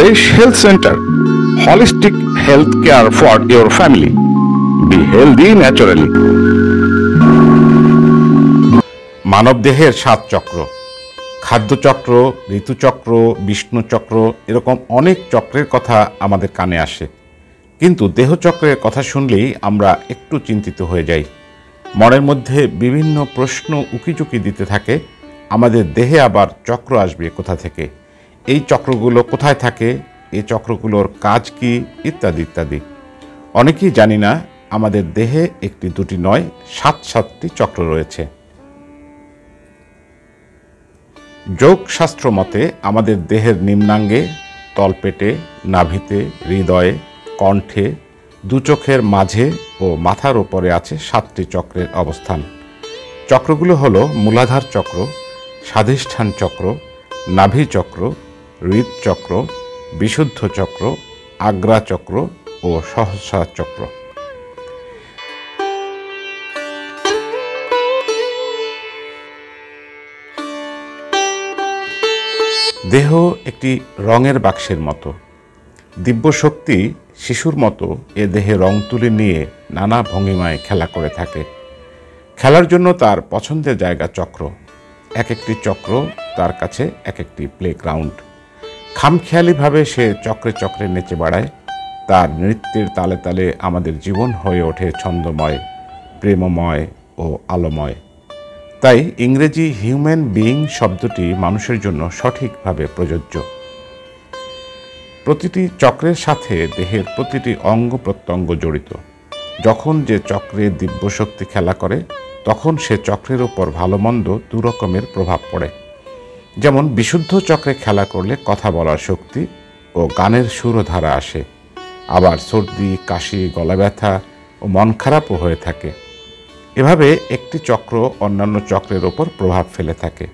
Fresh Health Center, holistic health care for your family. Be healthy naturally. মানবদেহের 7 চক্র, খাদ্যচক্র, ঋতুচক্র, বিষ্ণুচক্র, এরকম অনেক চক্রের কথা আমাদের কানে আসে। কিন্তু দেহচক্রের কথা শুনলেই আমরা একটু চিন্তিত হয়ে যাই। মনের মধ্যে বিভিন্ন প্রশ্ন উকিঝুঁকি দিতে থাকে, আমাদের দেহে আবার চক্র আসবে কোথা থেকে, এই চক্রগুলো কোথায় থাকে, এই চক্রগুলোর কাজ কি, ইত্যাদি ইত্যাদি। অনেকেই জানি না আমাদের দেহে একটি দুটি নয় 7টি চক্র রয়েছে। যোগশাস্ত্র মতে আমাদের দেহের নিম্নাঙ্গে, তলপেটে, নাভিতে, হৃদয়ে, কণ্ঠে, দুচোখের মাঝে ও মাথার উপরে আছে 7টি চক্রের অবস্থান। চক্রগুলো হলো মূলাধার চক্র, স্বাধিষ্ঠান চক্র, নাভি চক্র, হৃদচক্র, বিশুদ্ধ চক্র, আগ্রা চক্র ও সহস্রার চক্র। দেহ একটি রঙের বাক্সের মতো। দিব্যশক্তি শিশুর মতো এ দেহে রং তুলে নিয়ে নানা ভঙ্গিমায় খেলা করে থাকে। খেলার জন্য তার পছন্দের জায়গা চক্র। এক একটি চক্র তার কাছে এক একটি প্লেগ্রাউন্ড। খামখেয়ালিভাবে সে চক্রে চক্রে নেচে বেড়ায়। তার নৃত্যের তালে তালে আমাদের জীবন হয়ে ওঠে ছন্দময়, প্রেমময় ও আলোময়। তাই ইংরেজি হিউম্যান বিইং শব্দটি মানুষের জন্য সঠিকভাবে প্রযোজ্য। প্রতিটি চক্রের সাথে দেহের প্রতিটি অঙ্গ প্রত্যঙ্গ জড়িত। যখন যে চক্রে দিব্যশক্তি খেলা করে, তখন সে চক্রের ওপর ভালো মন্দ দু রকমের প্রভাব পড়ে। যেমন বিশুদ্ধ চক্রে খেলা করলে কথা বলার শক্তি ও গানের সুরধারা আসে। আবার সর্দি, কাশি, গলা ব্যথা ও মন খারাপও হয়ে থাকে। এভাবে একটি চক্র অন্যান্য চক্রের ওপর প্রভাব ফেলে থাকে।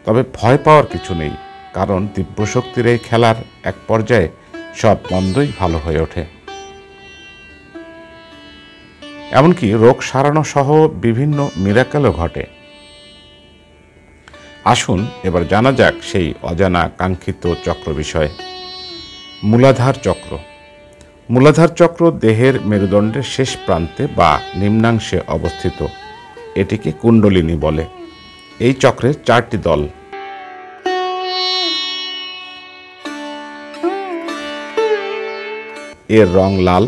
তবে ভয় পাওয়ার কিছু নেই, কারণ দিব্যশক্তির এই খেলার এক পর্যায়ে সব মন্দই ভালো হয়ে ওঠে। এমনকি রোগ সারানো সহ বিভিন্ন মিরাকেলও ঘটে। আসুন এবার জানা যাক সেই অজানা কাঙ্ক্ষিত চক্র বিষয়ে। মূলাধার চক্র। মূলাধার চক্র দেহের মেরুদণ্ডের শেষ প্রান্তে বা নিম্নাংশে অবস্থিত। এটিকে কুণ্ডলিনী বলে। এই চক্রের 4টি দল। এর রং লাল।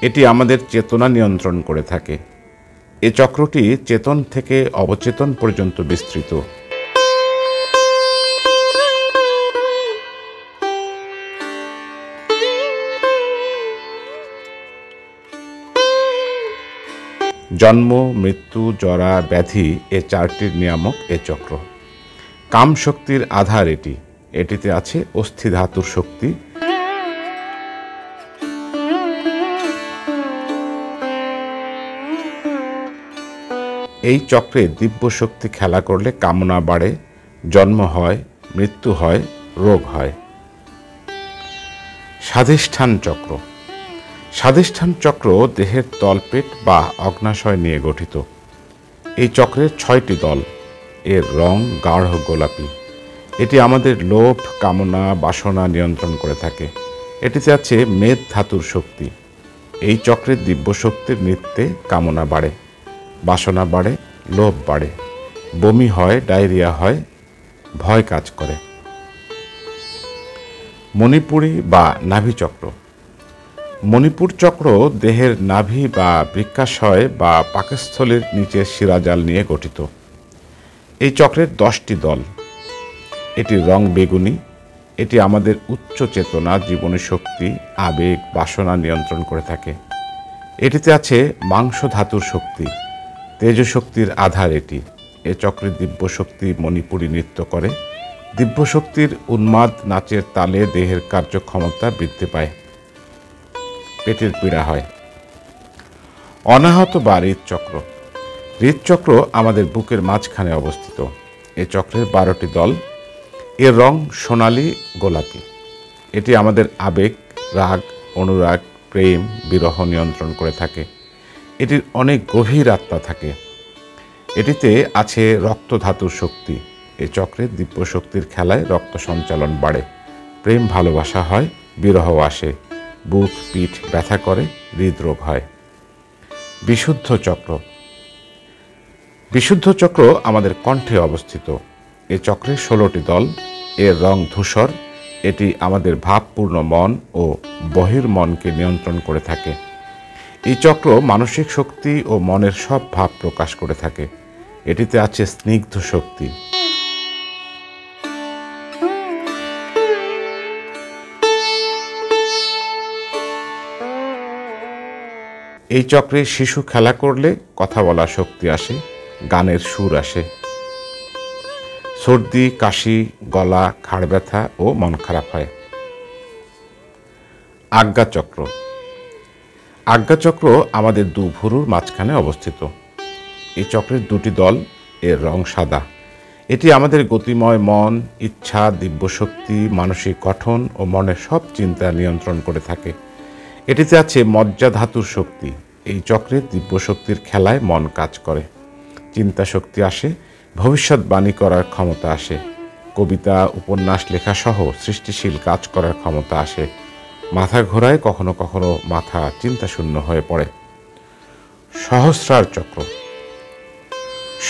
এটি আমাদের চেতনা নিয়ন্ত্রণ করে থাকে। এ চক্রটি চেতন থেকে অবচেতন পর্যন্ত বিস্তৃত। জন্ম, মৃত্যু, জরা, ব্যাধি এ 4টির নিয়ামক এ চক্র। কাম শক্তির আধার এটি। এটিতে আছে অস্থি ধাতুর শক্তি। এই চক্রে দিব্য শক্তি খেলা করলে কামনা বাড়ে, জন্ম হয়, মৃত্যু হয়, রোগ হয়। স্বাধিষ্ঠান চক্র। স্বাধিষ্ঠান চক্র দেহের তলপেট বা অগ্নাশয় নিয়ে গঠিত। এই চক্রের 6টি দল। এর রং গাঢ় গোলাপি। এটি আমাদের লোভ, কামনা, বাসনা নিয়ন্ত্রণ করে থাকে। এটিতে আছে মেদ ধাতুর শক্তি। এই চক্রের দিব্য শক্তির নৃত্যে কামনা বাড়ে, বাসনা বাড়ে, লোভ বাড়ে, বমি হয়, ডায়রিয়া হয়, ভয় কাজ করে। মণিপুরী বা নাভি চক্র। মণিপুর চক্র দেহের নাভি বা বৃক্কাশয় বা পাকস্থলীর নিচের শিরাজাল নিয়ে গঠিত। এই চক্রের 10টি দল। এটির রং বেগুনি। এটি আমাদের উচ্চ চেতনা, জীবনী শক্তি, আবেগ, বাসনা নিয়ন্ত্রণ করে থাকে। এটিতে আছে মাংস ধাতুর শক্তি। তেজশক্তির আধার এটি। এ চক্রের দিব্যশক্তি মণিপুরী নৃত্য করে। দিব্যশক্তির উন্মাদ নাচের তালে দেহের কার্যক্ষমতা বৃদ্ধি পায়, পেটের পীড়া হয়। অনাহত বা হৃদচক্র। হৃদচক্র আমাদের বুকের মাঝখানে অবস্থিত। এ চক্রের 12টি দল। এর রং সোনালি গোলাপি। এটি আমাদের আবেগ, রাগ, অনুরাগ, প্রেম, বিরহ নিয়ন্ত্রণ করে থাকে। এটির অনেক গভীর আত্মা থাকে। এটিতে আছে রক্ত ধাতুর শক্তি। এ চক্রে দিব্য শক্তির খেলায় রক্ত সঞ্চালন বাড়ে, প্রেম ভালোবাসা হয়, বিরহ আসে, বুক পিঠ ব্যথা করে, হৃদরোগ হয়। বিশুদ্ধ চক্র। বিশুদ্ধ চক্র আমাদের কণ্ঠে অবস্থিত। এ চক্রে 16টি দল। এর রং ধূসর। এটি আমাদের ভাবপূর্ণ মন ও বহির্মনকে নিয়ন্ত্রণ করে থাকে। এই চক্র মানসিক শক্তি ও মনের সব ভাব প্রকাশ করে থাকে। এটিতে আছে স্নিগ্ধ শক্তি। এই চক্রে শিশু খেলা করলে কথা বলার শক্তি আসে, গানের সুর আসে। সর্দি, কাশি, গলা, ঘাড় ব্যথা ও মন খারাপ হয়। আজ্ঞাচক্র। আজ্ঞাচক্র আমাদের দু ভুরুর মাঝখানে অবস্থিত। এই চক্রের দুটি দল। এর রং সাদা। এটি আমাদের গতিময় মন, ইচ্ছা, দিব্যশক্তি, মানসিক গঠন ও মনের সব চিন্তা নিয়ন্ত্রণ করে থাকে। এটিতে আছে মজ্জা ধাতুর শক্তি। এই চক্রে দিব্যশক্তির খেলায় মন কাজ করে। চিন্তা শক্তি আসে, ভবিষ্যৎবাণী করার ক্ষমতা আসে, কবিতা, উপন্যাস লেখা সহ সৃষ্টিশীল কাজ করার ক্ষমতা আসে। মাথা ঘোরায়, কখনো কখনো মাথা চিন্তাশূন্য হয়ে পড়ে। সহস্রার চক্র।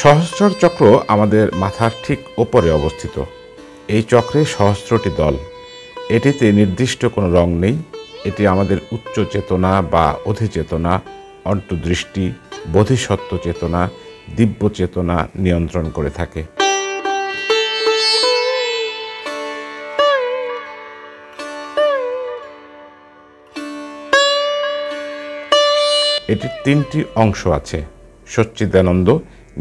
সহস্রার চক্র আমাদের মাথার ঠিক ওপরে অবস্থিত। এই চক্রে সহস্রটি দল। এটিতে নির্দিষ্ট কোনো রং নেই। এটি আমাদের উচ্চ চেতনা বা অধিচেতনা, অন্তর্দৃষ্টি, বোধিসত্ত্ব চেতনা, দিব্য চেতনা নিয়ন্ত্রণ করে থাকে। এটির 3টি অংশ আছে। সচ্চিদানন্দ,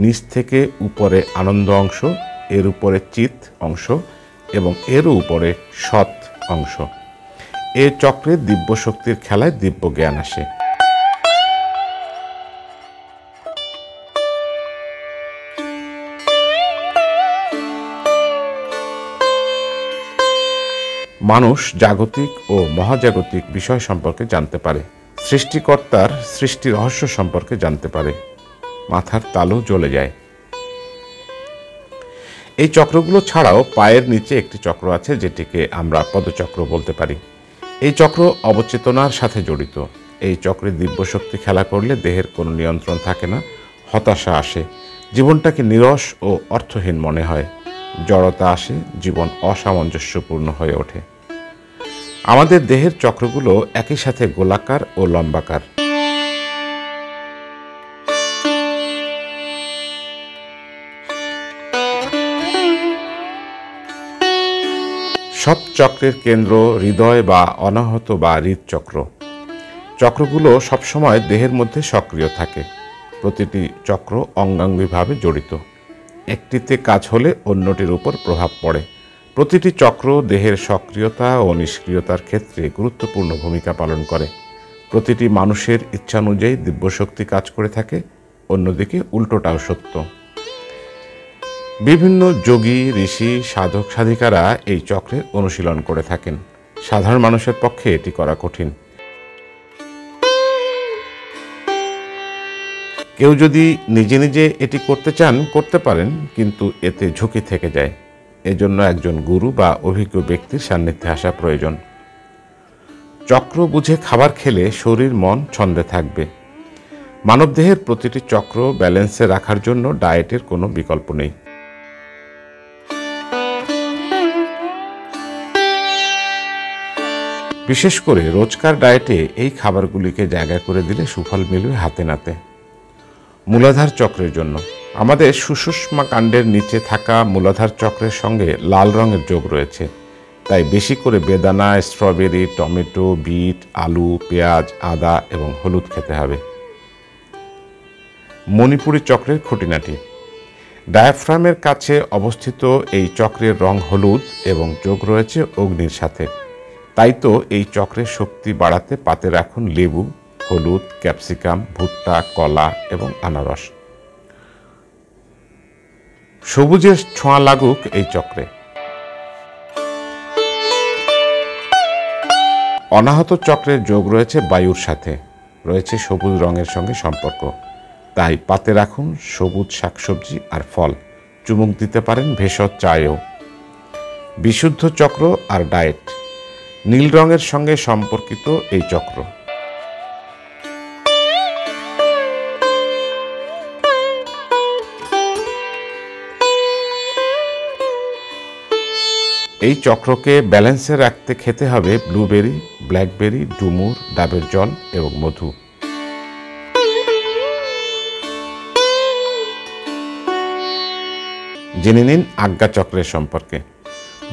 নিচ থেকে উপরে আনন্দ অংশ, এর উপরে চিৎ অংশ এবং এরও উপরে সৎ অংশ। এ চক্রে দিব্য শক্তির খেলায় দিব্য জ্ঞান আসে। মানুষ জাগতিক ও মহাজাগতিক বিষয় সম্পর্কে জানতে পারে। সৃষ্টিকর্তার সৃষ্টি রহস্য সম্পর্কে জানতে পারে। মাথার তালু জ্বলে যায়। এই চক্রগুলো ছাড়াও পায়ের নিচে একটি চক্র আছে, যেটিকে আমরা পদচক্র বলতে পারি। এই চক্র অবচেতনার সাথে জড়িত। এই চক্রে দিব্যশক্তি খেলা করলে দেহের কোনো নিয়ন্ত্রণ থাকে না, হতাশা আসে, জীবনটাকে নিরস ও অর্থহীন মনে হয়, জড়তা আসে, জীবন অসামঞ্জস্যপূর্ণ হয়ে ওঠে। আমাদের দেহের চক্রগুলো একই সাথে গোলাকার ও লম্বাকার। সব চক্রের কেন্দ্র হৃদয় বা অনাহত বা হৃদচক্র। চক্রগুলো সবসময় দেহের মধ্যে সক্রিয় থাকে। প্রতিটি চক্র অঙ্গাঙ্গিভাবে জড়িত। একটিতে কাজ হলে অন্যটির উপর প্রভাব পড়ে। প্রতিটি চক্র দেহের সক্রিয়তা ও নিষ্ক্রিয়তার ক্ষেত্রে গুরুত্বপূর্ণ ভূমিকা পালন করে। প্রতিটি মানুষের ইচ্ছানুযায়ী দিব্যশক্তি কাজ করে থাকে, অন্যদিকে উল্টোটাও সত্য। বিভিন্ন যোগী, ঋষি, সাধক সাধিকারা এই চক্রের অনুশীলন করে থাকেন। সাধারণ মানুষের পক্ষে এটি করা কঠিন। কেউ যদি নিজে নিজে এটি করতে চান করতে পারেন, কিন্তু এতে ঝুঁকি থেকে যায়। এজন্য একজন গুরু বা অভিজ্ঞ ব্যক্তির সান্নিধ্যে আসা প্রয়োজন। চক্র বুঝে খাবার খেলে শরীর মন ছন্দে থাকবে। মানবদেহের প্রতিটি চক্র ব্যালেন্সে রাখার জন্য ডায়েটের কোনো বিকল্প নেই। বিশেষ করে রোজকার ডায়েটে এই খাবারগুলিকে জায়গা করে দিলে সুফল মিলবে হাতে নাতে। মূলাধার চক্রের জন্য আমাদের সুষুম্না কাণ্ডের নিচে থাকা মূলাধার চক্রের সঙ্গে লাল রঙের যোগ রয়েছে। তাই বেশি করে বেদানা, স্ট্রবেরি, টমেটো, বিট, আলু, পেঁয়াজ, আদা এবং হলুদ খেতে হবে। মণিপুরী চক্রের খুঁটিনাটি। ডায়াফ্রামের কাছে অবস্থিত এই চক্রের রং হলুদ এবং যোগ রয়েছে অগ্নির সাথে। তাই তো এই চক্রের শক্তি বাড়াতে পাতে রাখুন লেবু, হলুদ, ক্যাপসিকাম, ভুট্টা, কলা এবং আনারস। সবুজের ছোঁয়া লাগুক এই চক্রে। অনাহত চক্রের যোগ রয়েছে বায়ুর সাথে, রয়েছে সবুজ রঙের সঙ্গে সম্পর্ক। তাই পাতে রাখুন সবুজ শাকসবজি আর ফল। চুমুক দিতে পারেন ভেষজ চায়েও। বিশুদ্ধ চক্র আর ডায়েট। নীল রঙের সঙ্গে সম্পর্কিত এই চক্র। এই চক্রকে ব্যালেন্সে রাখতে খেতে হবে ব্লুবেরি, ব্ল্যাকবেরি, ডুমুর, ডাবের জল এবং মধু। জেনে নিন আজ্ঞা চক্রের সম্পর্কে।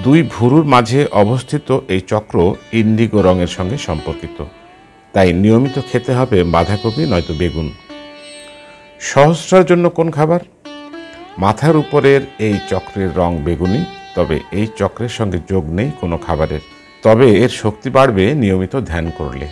দুই ভুরুর মাঝে অবস্থিত এই চক্র ইন্ডিগো রঙের সঙ্গে সম্পর্কিত, তাই নিয়মিত খেতে হবে বাঁধাকপি নয়তো বেগুন। সহস্রার জন্য কোন খাবার? মাথার উপরের এই চক্রের রং বেগুনি, তবে এই চক্রের সঙ্গে যোগ নেই কোনো খাবারের, তবে এর শক্তি বাড়বে নিয়মিত ধ্যান করলে।